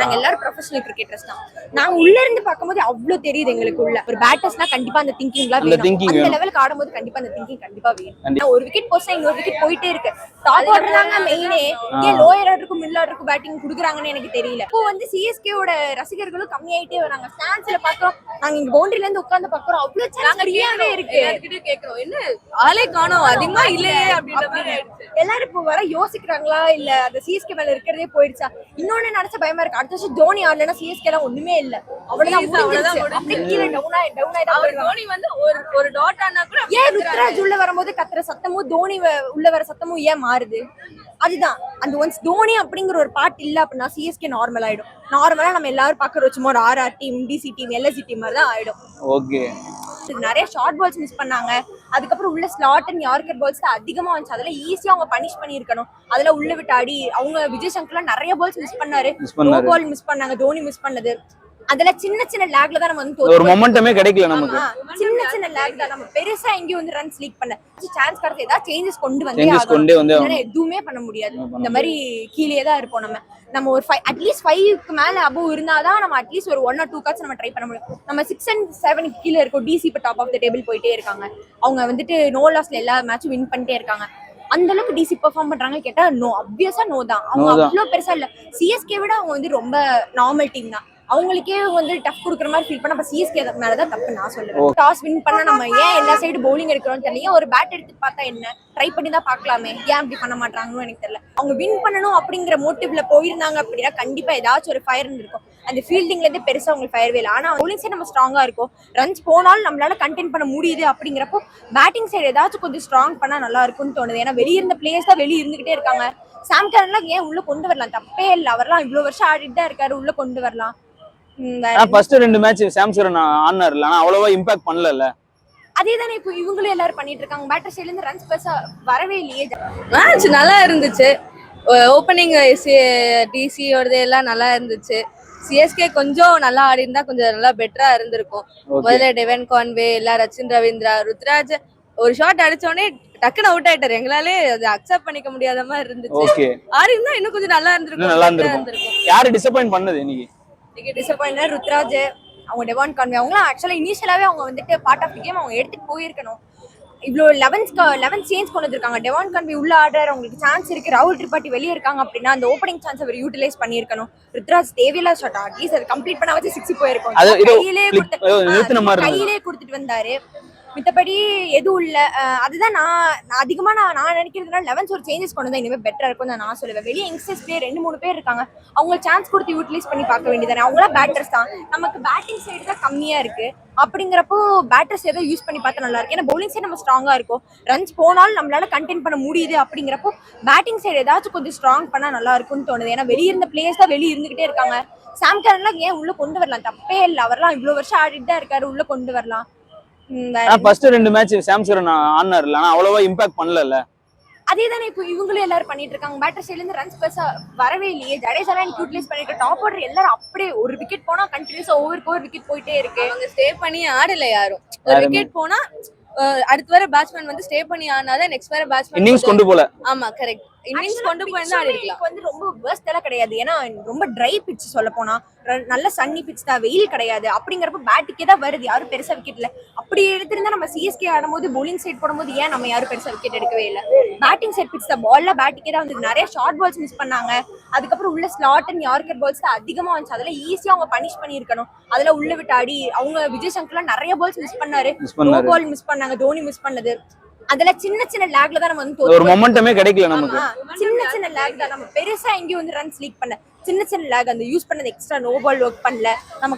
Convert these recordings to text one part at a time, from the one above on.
நாங்க எல்லாரும் professional cricketers தான். நாங்க உள்ள இருந்து பாக்கும்போது அவ்ளோ தெரியுது எங்களுக்கு உள்ள. ஒரு பேட்டர்ஸ்னா கண்டிப்பா அந்த திங்கிங்லாம் வேணும். அந்த லெவலுக்கு ஆடும்போது கண்டிப்பா அந்த திங்கிங் கண்டிப்பா வேணும். ஒரு விக்கெட் போஸ்டா இன்னொரு விக்கெட் போயிட்டே இருக்கு. டாப் ஆர்டர் தாங்க மெயினே. ஏன் லோயர் ஆர்டருக்கும் மிடில் ஆர்டருக்கும் பேட்டிங் குடுக்குறாங்கன்னு எனக்கு தெரியல. இப்போ வந்து சிஎஸ்கே ஓட ரசிகர்களும் கம்மியாயிட்டே வராங்க. ஸ்டாண்ட்ஸ்ல பாக்குறோம். நாங்க இங்க பவுண்டரில இருந்து உட்கார்ந்து பாக்குறோம். அவ்ளோ சான்ஸ் ஃப்ரீயாவே இருக்கு. எல்லார்கிட்டயே கேக்குறோம். என்ன ஆளே காணோம். அதிகமா இல்லையே அப்படின்ற மாதிரி ஆயிடுச்சு. எல்லாரும் இப்போ வர யோசிக்கிறாங்களா இல்ல அந்த சிஎஸ்கே மேல இருக்கிறதே போயிடுச்சா? இன்னொன்னு நினைச்ச பயமா இருக்கு. அடுத்த வருஷம் தோனி ஆடலனா சிஎஸ்கே எல்லாம் ஒண்ணுமே இல்ல. அவ்வளவுதான் அப்படியே கீழே டவுன் ஆயி தோனி வந்து ஒரு டாட் ஆனா கூட ஏன் ருத்ராஜ் உள்ள வரும்போது கத்துற சத்தமும் தோனி உள்ள வர சத்தமும் ஏன் மாறுது? அதுதான் அந்த ஒன்ஸ் தோனி அப்படிங்கிற ஒரு பார்ட் இல்ல அப்படின்னா சிஎஸ்கே நார்மல் ஆயிடும். நார்மலா நம்ம எல்லாரும் பாக்குற சும்மா ஒரு RR team, DC team, LSC team மாதிரி தான் ஆயிடும். ஓகே. நிறைய ஷார்ட் பால்ஸ் மிஸ் பண்ணாங்க. அதுக்கப்புறம் உள்ள ஸ்லாட் அண்ட் யார்க்கர் பால்ஸ் தான் அதிகமா வந்துச்சு. அதெல்லாம் ஈஸியா அவங்க பனிஷ் பண்ணிருக்கணும். அதுல உள்ள விட்டு ஆடி அவங்க விஜய் சங்கர்லாம் நிறைய பால்ஸ் மிஸ் பண்ணாரு. நோ பால் மிஸ் பண்ணாங்க. தோனி மிஸ் பண்ணது அதெல்லாம் சின்ன சின்ன லேக்ல தான் நம்ம வந்து ஒரு மொமெண்டமே கிடைக்கல நமக்கு. சின்ன லேக் தான். நம்ம பெருசா எங்கேயும் வந்து ரன்ஸ் லீக் பண்ண சான்ஸ் கிடைச்சா ஏதாவது சேஞ்சஸ் கொண்டு வந்து எதுவுமே பண்ண7 இந்த மாதிரி கீழே தான் இருப்போம். நம்ம ஒரு அட்லீஸ்ட் 5க்கு மேல அபோவ் இருந்தாதான் நம்ம அட்லீஸ்ட் ஒரு 1 or 2 காட்ஸ் நம்ம ட்ரை பண்ண முடியும். நம்ம 6 and 7 கீழே இருக்கோம். டிசி இப்போ டாப் ஆஃப் த டேபிள் போயிட்டே இருக்காங்க. அவங்க வந்துட்டு நோ லாஸ்ல எல்லா மேட்சும் வின் பண்ணிட்டே இருக்காங்க. அந்த அளவுக்கு டிசி பெர்ஃபார்ம் பண்றாங்க கேட்டா நோ, ஆப்வியஸா நோ தான். அவங்க அவ்வளவு பெருசா இல்ல. சிஎஸ்கே விட அவங்க வந்து ரொம்ப நார்மல் டீம் தான். அவங்களுக்கே வந்து டஃப் கொடுக்குற மாதிரி ஃபீல் பண்ண சிஎஸ்கே மேலதான் தப்பு நான் சொல்லுவேன். டாஸ் வின் பண்ண நம்ம ஏன் எல்லா சைடு பவுலிங் எடுக்கிறோம்னு தெரியல. ஒரு பேட் எடுத்து பார்த்தா என்ன ட்ரை பண்ணி தான் பார்க்கலாமே, ஏன் அப்படி பண்ண மாட்டாங்கன்னு எனக்கு தெரியல. அவங்க வின் பண்ணணும் அப்படிங்கிற மோட்டிவ்ல போயிருந்தாங்க அப்படின்னா கண்டிப்பா ஏதாச்சும் ஒரு ஃபயர் இருந்திருக்கும். அந்த ஃபீல்டிங்ல இருந்து பெருசா அவங்களுக்கு ஃபயர்வே இல்லை. ஆனா பவுலிங் சைடு நம்ம ஸ்ட்ராங்கா இருக்கும். ரன்ஸ் போனாலும் நம்மளால கண்டெயின் பண்ண முடியுது அப்படிங்கிறப்போ பேட்டிங் சைடு ஏதாச்சும் கொஞ்சம் ஸ்ட்ராங் பண்ணா நல்லா இருக்கும்னு தோணுது. ஏன்னா வெளியே இருந்த பிளேயர்ஸ் தான் வெளியே இருந்துகிட்டே இருக்காங்க. சாம் கரன்லாம் ஏன் உள்ள கொண்டு வரலாம், தப்பே இல்லை. அவர்லாம் இவ்வளவு வருஷம் ஆடிட்டு தான் இருக்காரு, உள்ள கொண்டு வரலாம். ஃபர்ஸ்ட் 2 மேட்ச் சாம் கரன் ஆடுனார்ல, ஆனா அவ்வளவா இம்பாக்ட் பண்ணல. அதேதானே இப்போ இவங்களும் எல்லாரும் பண்ணிட்டு இருக்காங்க. பேட்டர் சைடுல இருந்து ரன்ஸ் பெருசா வரவே இல்லையே. மேட்ச் நல்லா இருந்துச்சு. ஓப்பனிங் டிசியோடது எல்லாம் நல்லா இருந்துச்சு. சிஎஸ்கே கொஞ்சம் நல்லா ஆடி இருந்தா கொஞ்சம் நல்லா பெட்டரா இருந்திருக்கும். முதல்ல டெவன் கான்வே, எல்லாம் ரச்சின் ரவீந்திரா, ருத்ராஜ் ஒரு ஷாட் அடிச்சோடனே டக்குன்னு அவுட் ஆயிட்டாரு. எங்களாலே அதை அக்செப்ட் பண்ணிக்க முடியாத மாதிரி இருந்துச்சு. ஆடி இருந்தா இன்னும் கொஞ்சம் நல்லா இருந்திருக்கும். யாரு டிசப்பாயிண்ட் பண்ணது இன்னைக்கு? டிசப்பாயிண்ட் ருத்ராஜ், அவங்க டெவான் கான்வே. அவங்களாம் ஆக்சுவலா இனிஷியலாவே அவங்க வந்துட்டு பார்ட் ஆஃப் தி கேம் அவங்க எடுத்துட்டு போயிருக்கணும். இவ்வளோ 11 சேஞ்ச் கொண்டு வந்திருக்காங்க. டெவான் கான்வே உள்ள ஆடுறாரு, அவங்களுக்கு சான்ஸ் இருக்கு. ராகுல் திரிபாட்டி வெளியே இருக்காங்க அப்படின்னா அந்த ஓப்பனிங் சான்ஸ் அவர் யூட்டிலைஸ் பண்ணியிருக்கணும். ருத்ராஜ் தேவையில்லா ஷாட் அட்லீஸ்ட் அதை கம்ப்ளீட் பண்ண வச்சு 6 போயிருக்கும். கையிலே கொடுத்துட்டு வந்தாரு. மித்தபடி எதுவும் இல்ல. அதுதான் நான் அதிகமா நான் நினைக்கிறதுனா 11 ஒரு சேஞ்சஸ் கொண்டு வந்தா இனிமே பெட்டரா இருக்கும் தான் நான் சொல்லுவேன். வெளியே யங்ஸ்டர்ஸ் பிளேயர் 2-3 பேர் இருக்காங்க. அவங்களுக்கு சான்ஸ் கொடுத்து யூட்டிலைஸ் பண்ணி பார்க்க வேண்டியதானே. அவங்களாம் பேட்டர்ஸ் தான். நமக்கு பேட்டிங் சைடு தான் கம்மியா இருக்கு. அப்படிங்கிறப்போ பேட்டர்ஸ் ஏதோ யூஸ் பண்ணி பார்த்தா நல்லா இருக்கு. ஏன்னா பவுலிங் சைடு நம்ம ஸ்ட்ராங்கா இருக்கும். ரன்ஸ் போனாலும் நம்மளால கண்டெயின் பண்ண முடியுது. அப்படிங்கிறப்போ பேட்டிங் சைடு ஏதாச்சும் கொஞ்சம் ஸ்ட்ராங் பண்ணா நல்லா இருக்கும்னு தோணுது. ஏன்னா வெளியே இருந்த பிளேயர்ஸ் தான் வெளியே இருந்துகிட்டே இருக்காங்க. சாம் கரன்லாம் ஏன் உள்ள கொண்டு வரலாம், தப்பே இல்லை. அவர்லாம் இவ்வளவு வருஷம் ஆடிட்டு தான் இருக்காரு, உள்ள கொண்டு வரலாம். ஃபர்ஸ்ட் 2 மேட்ச் சாம் கரன் ஆடுனார்ல, ஆனா அவ்வளவா இம்பாக்ட் பண்ணல. அதேதானே இப்போ இவங்களும் எல்லாரும் பண்ணிட்டு இருக்காங்க. பேட்டர் சைடுல இருந்து ரன்ஸ் பெருசா வரவே இல்லையே. ஜடேஜா யூட்டிலைஸ் பண்ணிட்டு டாப் ஆர்டர் எல்லாரும் அப்படியே ஒரு விக்கெட் போனா கண்டினியூஸா ஓவர் விக்கெட் போயிட்டே இருக்கு. அவங்க ஸ்டே பண்ணி ஆடல யாரும். ஒரு விக்கெட் போனா அடுத்து வர பேட்ஸ்மேன் வந்து ஸ்டே பண்ணி ஆனாதான் நெக்ஸ்ட் வர பேட்ஸ்மேன் இன்னிங்ஸ் கொண்டு போல. ஆமா கரெக்ட். இன்னிங்ஸ் கொண்டு போயிருந்தா ஆடிருக்கலாம். வந்து ரொம்ப வேர்ஸ்ட் எல்லாம் கிடையாது. ஏன்னா ரொம்ப ட்ரை பிட்ச் சொல்ல போனா நல்ல சன்னி பிட்ச் தான், வெயில் கிடையாது. அப்படிங்கிறப்ப பேட்டுக்கே தான் வருது. யாரும் பெருசா விக்கெட் இல்ல. அப்படி எடுத்திருந்தா நம்ம சிஎஸ்கே ஆடும்போது பவுலிங் சைட் போடும்போது ஏன் நம்ம யாரும் பெருசா விக்கெட் எடுக்கவே இல்லை. பேட்டிங் சைட் பிட்ச் தான். பால்ல பேட்டுக்கே தான் வந்து நிறைய ஷார்ட் பால்ஸ் மிஸ் பண்ணாங்க. அதுக்கப்புறம் உள்ள ஸ்லாட் அண்ட் யார்க்கர் பால்ஸ் தான் அதிகமா வந்துச்சு. அதெல்லாம் ஈஸியா அவங்க பனிஷ் பண்ணிருக்கணும். அதுல உள்ள விட்டு ஆடி அவங்க விஜய் சங்கர்லாம் நிறைய பால்ஸ் மிஸ் பண்ணாரு. நோ பால் மிஸ் பண்ணாங்க. தோனி மிஸ் பண்ணது அதெல்லாம் சின்ன லேக்ல தான் நம்ம வந்து ஒரு மொமெண்டமே கிடைக்கல நமக்கு. சின்ன லேக் தான். நம்ம பெருசா எங்கேயும் வந்து ரன்ஸ் லீக் பண்ண சின்ன லேக். அந்த யூஸ் பண்ணது எக்ஸ்ட்ரா நோ பால் ஒர்க் பண்ணல.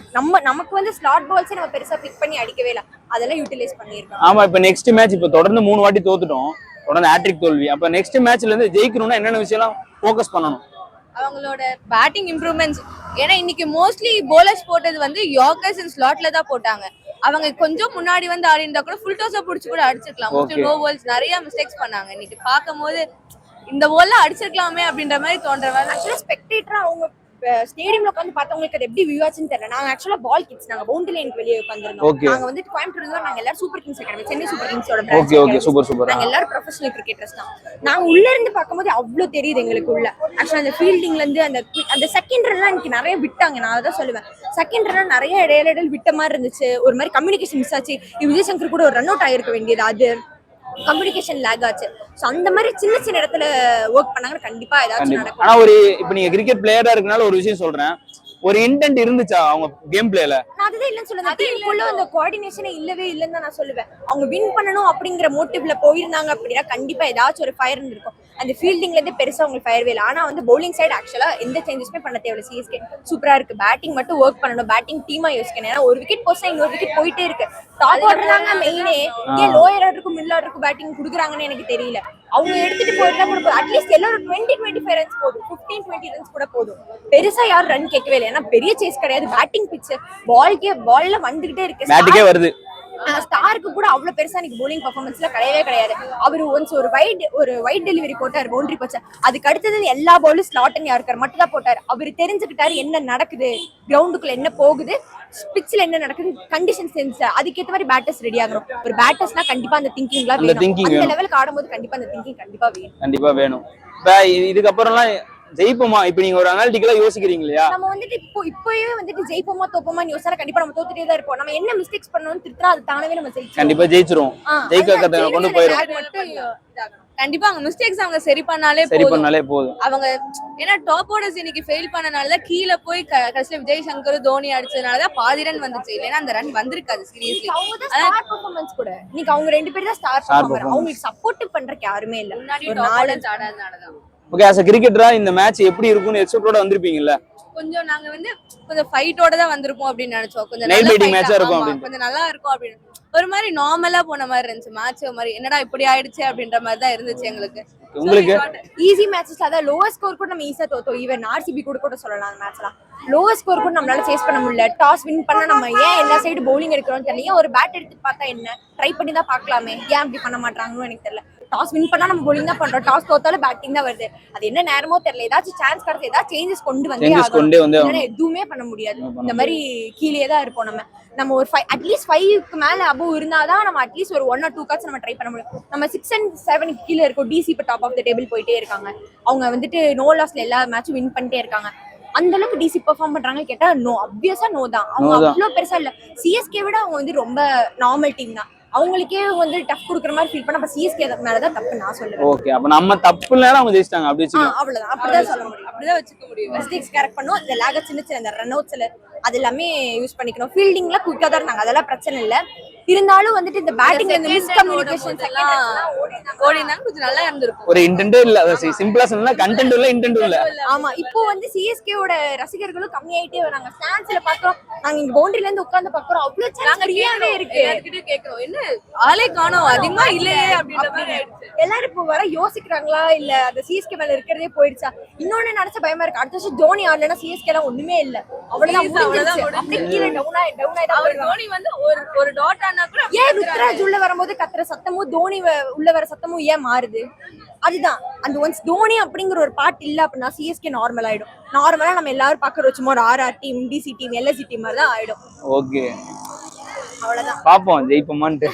நமக்கு வந்து ஸ்லாட் பால்ஸே நம்ம பெருசா பிக் பண்ணி அடிக்கவே இல்லை. அதெல்லாம் யூட்டிலைஸ் பண்ணிருக்கோம். ஆமா, இப்ப நெக்ஸ்ட் மேட்ச் இப்ப தொடர்ந்து 3 வாட்டி தோத்துட்டோம். தொடர்ந்து ஹேட்ரிக் தோல்வி. அப்ப நெக்ஸ்ட் மேட்ச்ல இருந்து ஜெயிக்கணும்னா என்னென்ன விஷயம் ஃபோக்கஸ் பண்ணணும்? அவங்களோட பேட்டிங் இம்ப்ரூவ்மெண்ட்ஸ். ஏன்னா இன்னைக்கு மோஸ்ட்லி போலர்ஸ் போட்டது வந்து யார்க்கர்ஸ் அண்ட் ஸ்லாட்ல தான் போட்டாங்க. அவங்க கொஞ்சம் முன்னாடி வந்து ஆடி இருந்தா கூட ஃபுல் டாஸா புடிச்சு கூட அடிச்சிருக்கலாம். நோ பால்ஸ் நிறைய மிஸ்டேக்ஸ் பண்ணாங்க. இன்னைக்கு பார்க்கும்போது இந்த பால்ல அடிச்சிருக்கலாமே அப்படின்ற மாதிரி தோன்ற மாதிரி. ஆக்சுவலா ஸ்பெக்டேட்டரா அவங்க ஸ்டேடியம்ல உட்காந்து பார்த்தவங்களுக்கு அது எப்படி வியூ ஆச்சுன்னு தெரியல. நாங்க ஆக்சுவலா பால் கிட்ஸ், நாங்க பவுண்டரி லைனுக்கு வெளியே உட்காந்துருந்தோம். Okay. நாங்க வந்துட்டு கோயம்புத்தூர்ல நாங்க எல்லாரும் super kings academy, Chennai super கிங்ஸோட ஓகே ஓகே சூப்பர் சூப்பர். நாங்க எல்லாரும் ப்ரொஃபஷனல் கிரிக்கெட்டர்ஸ் தான். நாங்க உள்ள இருந்து பார்க்கும்போது அவ்வளவு தெரியுது எங்களுக்கு உள்ள. ஆக்சுவலா அந்த ஃபீல்டிங்ல இருந்து அந்த செகண்ட் ரன்லாம் எனக்கு நிறைய விட்டாங்க. நான் அதான் சொல்லுவேன், செகண்ட் ரன் நிறைய இடையில விட்ட மாதிரி இருந்துச்சு. ஒரு மாதிரி கம்யூனிகேஷன் மிஸ் ஆச்சு. விஜய் சங்கர் கூட ஒரு ரன் அவுட் ஆயிருக்க வேண்டியது, அது கம்யூனிகேஷன் லேக் ஆச்சு. சோ அந்த மாதிரி சின்ன சின்ன இடத்துல ஒர்க் பண்ணாங்கன்னா கண்டிப்பா ஏதாச்சும் நடக்கும். ஆனா ஒரு இப்ப நீங்க கிரிக்கெட் பிளேயரா இருக்கனால ஒரு விஷயம் சொல்றேன், ஒரு இன்டென்ட் இருந்துச்சா அவங்க கேம் பிளேல? நான் அதுதான் இல்லன்னு சொல்லுவேன். டீமுக்குள்ள அந்த கோஆர்டினேஷனே இல்லவே இல்லன்னு தான் நான் சொல்லுவேன். அவங்க வின் பண்ணணும் அப்படிங்கிற மோட்டிவ்ல போயிருந்தாங்க அப்படின்னா கண்டிப்பா ஏதாச்சும் ஒரு ஃபயர் இருந்திருக்கும். அந்த ஃபீல்டிங்ல இருந்து பெருசா உங்களுக்கு ஃபயர்வே இல்லை. ஆனா வந்து பவுலிங் சைடு ஆக்சுவலா எந்த சேஞ்சஸுமே பண்ண தேவையில்ல. சிஎஸ்கே சூப்பரா இருக்கு. பேட்டிங் மட்டும் ஒர்க் பண்ணணும், பேட்டிங் டீமா யோசிக்கணும். ஏன்னா ஒரு விக்கெட் போஸ்டா இன்னொரு விக்கெட் போயிட்டே இருக்கு. டாப் ஆர்டர் தாங்க மெயினே. ஏன் லோயர் ஆர்டருக்கும் மிடில் ஆர்டருக்கும் பேட்டிங் கொடுக்குறாங்கன்னு எனக்கு தெரியல. அவங்க எடுத்துட்டு போயிருந்தா கூட அட்லீஸ்ட் எல்லாரும் 20-25 ரன்ஸ் போதும், 15-20 ரன்ஸ் கூட போதும். பெருசா யாரும் ரன் கேட்கவே இல்லை. ஏன்னா பெரிய சேஸ் கிடையாது. பேட்டிங் பிட்ச், பால்ல வந்துகிட்டே இருக்கு, பேட்டிங்கே வருது. ஸ்டாருக்கு கூட அவ்வளவு பெருசா எனக்கு போலிங் பெர்ஃபார்மன்ஸ்ல கிடையவே கிடையாது. அவர் ஒன்ஸ் ஒரு வைட் டெலிவரி போட்டார், பவுண்டரி போச்சு. அதுக்கு அடுத்தது எல்லா பாலும் ஸ்லாட்டன் யாருக்கார் மட்டும் தான் போட்டார். அவர் தெரிஞ்சுக்கிட்டாரு என்ன நடக்குது, கிரவுண்டுக்குள்ள என்ன போகுது, பிட்ச்ல என்ன நடக்குது, கண்டிஷன் சென்ஸ், அதுக்கேற்ற மாதிரி பேட்டர்ஸ் ரெடி ஆகணும். ஒரு பேட்டர்ஸ்னா கண்டிப்பா அந்த திங்கிங்லாம் வேணும். அந்த லெவலுக்கு ஆடும்போது கண்டிப்பா அந்த திங்கிங் கண்டிப்பா வேணும். இப்ப இதுக்கப்புறம்லாம் ஜெயிப்போமா? இப்ப நீங்க ஒரு அனாலிட்டிக்கலா யோசிக்கிறீங்க இல்லையா? நம்ம வந்துட்டு இப்போயே வந்துட்டு ஜெயிப்போமா தோப்போமான்னு யோசிச்சா கண்டிப்பா நம்ம தோத்துட்டே தான் இருப்போம். நம்ம என்ன மிஸ்டேக்ஸ் பண்ணணும்னு திருத்தா அது தானவே நம்ம ஜெயிச்சிருவோம். கண்டிப்பா ஜெயிச்சிரும். ஜெயிக்க கொண்டு போயிரும். கண்டிப்பா அவங்க மிஸ்டேக்ஸ் அவங்க சரி பண்ணாலே போதும். அவங்க ஏன்னா டாப் ஆர்டர்ஸ் இன்னைக்கு ஃபெயில் பண்ணனால கீழ போய் கடைசில விஜய் சங்கர் தோனி அடிச்சதுனாலதான் பாதி ரன் வந்துச்சு. இல்லைன்னா அந்த ரன் வந்திருக்காது. சீரியஸ்லி ஸ்டார் பெர்ஃபார்மன்ஸ் கூட இன்னைக்கு அவங்க ரெண்டு பேரும் தான் ஸ்டார் பெர்ஃபார்மர். அவங்களுக்கு சப்போர்ட் பண்றதுக்கு யாருமே இல்ல. முன்னாடி டாப் ஆர்டர்ஸ் ஆடாதனாலதான். ஓகே, as a கிரிக்கெட்டரா இந்த மேட்ச் எப்படி இருக்கும்னு எக்ஸ்பெக்டோட வந்திருப்பீங்கல்ல? கொஞ்சம் நாங்க கொஞ்சம் ஃபைட்டோட தான் வந்திருப்போம் அப்படின்னு நினைச்சோம். கொஞ்சம் நல்லா இருக்கும் அப்படின்னு ஒரு மாதிரி நார்மலா போன மாதிரி இருந்துச்சு மேட்ச். ஒரு மாதிரி என்னடா இப்படி ஆயிடுச்சு அப்படின்ற மாதிரி தான் இருந்துச்சு எங்களுக்கு. உங்களுக்கு ஈஸி மேட்சஸ், அதாவது லோவர் ஸ்கோர் கூட நம்ம ஈஸியா தோத்தோம். ஈவன் ஆர்சிபி கூட சொல்லலாம். அந்த மேட்ச்லாம் லோவர் ஸ்கோர் கூட நம்மளால சேஸ் பண்ண முடியல. டாஸ் வின் பண்ணா நம்ம ஏன் எல்லா சைடு பவுலிங் எடுக்கிறோம்னு தெரியல. ஒரு பேட் எடுத்து பார்த்தா என்ன, ட்ரை பண்ணி தான் பார்க்கலாமே, ஏன் அப்படி பண்ண மாட்டாங்கன்னு எனக்கு தெரியல. டாஸ் வின் பண்ணா நம்ம bowling தான் பண்றோம், டாஸ் தோத்தாலும் பேட்டிங் தான் வருது. அது என்ன நேரமோ தெரியல. ஏதாச்சும் சான்ஸ் கிடைச்சு ஏதாவது சேஞ்சஸ் கொண்டு வந்து எதுவுமே பண்ண முடியாது. இந்த மாதிரி கீழே தான் இருப்போம். நம்ம ஒரு அட்லீஸ்ட் 5க்கு மேல அபோவ் இருந்தாதான் நம்ம அட்லீஸ்ட் ஒரு 1 or 2 காட்ஸ் நம்ம ட்ரை பண்ண முடியும். நம்ம 6 and 7 கீழே இருக்கோம். டிசி இப்போ டாப் ஆஃப் த டேபிள் போயிட்டே இருக்காங்க. அவங்க வந்துட்டு நோ லாஸ்ல எல்லா மேட்சும் வின் பண்ணிட்டே இருக்காங்க. அந்த அளவுக்கு டிசி பெர்ஃபார்ம் பண்றாங்க கேட்டா நோ, ஆப்வியஸா நோ தான். அவங்க அவ்வளவு பெருசா இல்ல. சிஎஸ்கே விட அவங்க வந்து ரொம்ப நார்மல் டீம் தான். அவங்களுக்கே வந்து டஃப் குடுக்குற மாதிரி ஃபீல் பண்ண. அப்ப சிஎஸ்கே மேலதான் தப்பு நான் சொல்லுவேன். ஓகே, அப்ப நம்ம தப்பு இல்லனா அவங்க ஜெயிச்சிட்டாங்க அப்படி வெச்சுக்கலாம். அவ்வளவுதான், அப்படிதான் சொல்ல முடியும். அப்படிதான் வெச்சுக்க முடியும். மிஸ்டேக்ஸ் கரெக்ட் பண்ணனும். இந்த லாக சின்ன அந்த ரன் அவுட்ஸ்ல அது எல்லாமே யூஸ் பண்ணிக்கணும். ஃபீல்டிங்ல குயிக்கா தான் இருந்தாங்க, அதெல்லாம் பிரச்சனை இல்ல. இருந்தாலும் வந்துட்டு இந்த பேட்டிங்ல இந்த மிஸ் கம்யூனிகேஷன்ஸ் எல்லாம் ஓடினாங்க கொஞ்சம் நல்லா இருந்திருக்கும். ஒரு இன்டென்ட் இல்ல, அது சிம்பிளா சொன்னா கண்டென்ட் இல்ல, இன்டென்ட் இல்ல. ஆமா, இப்போ வந்து சிஎஸ்கே ஓட ரசிகர்களும் கம்மியாயிட்டே வராங்க. ஸ்டாண்ட்ஸ்ல பாக்குறோம், நாங்க இங்க பவுண்டரில இருந்து உட்கார்ந்து பாக்குறோம், அவ்வளவு சரியாவே இருக்கு. எல்லார்கிட்ட கேக்குறோம் என்ன ஆளே காணோம் அதிகமா இல்லையே அப்படின்ற மாதிரி ஆயிடுச்சு. எல்லாரும் இப்போ வர யோசிக்கிறாங்களா இல்ல அந்த சிஎஸ்கே மேல இருக்கிறதே போயிடுச்சா? இன்னொன்னு நினைச்ச பயமா இருக்கு. அடுத்த வருஷம் தோனி ஆடலன்னா சிஎஸ்கே எல்லாம் ஒண்ணுமே இல்ல, அவ்வளவுதான். கீழே டவுன் ஆயிடும். தோனி வந்து ஒரு டாட் ஆனா கூட ஏன் ருத்ராஜ் உள்ள வரும்போது கத்துற சத்தமும் தோனி உள்ள வர சத்தமும் ஏன் மாறுது? அதுதான் அந்த ஒன்ஸ் தோனி அப்படிங்கிற ஒரு பார்ட் இல்ல அப்படின்னா சிஎஸ்கே நார்மல் ஆயிடும். நார்மலா நம்ம எல்லாரும் பாக்குற சும்மா ஒரு RR team, DC team, LSC team மாதிரி தான் ஆயிடும். ஓகே, அவ்வளவுதான். பாப்போம் ஜெயிப்போமான்ட்டு.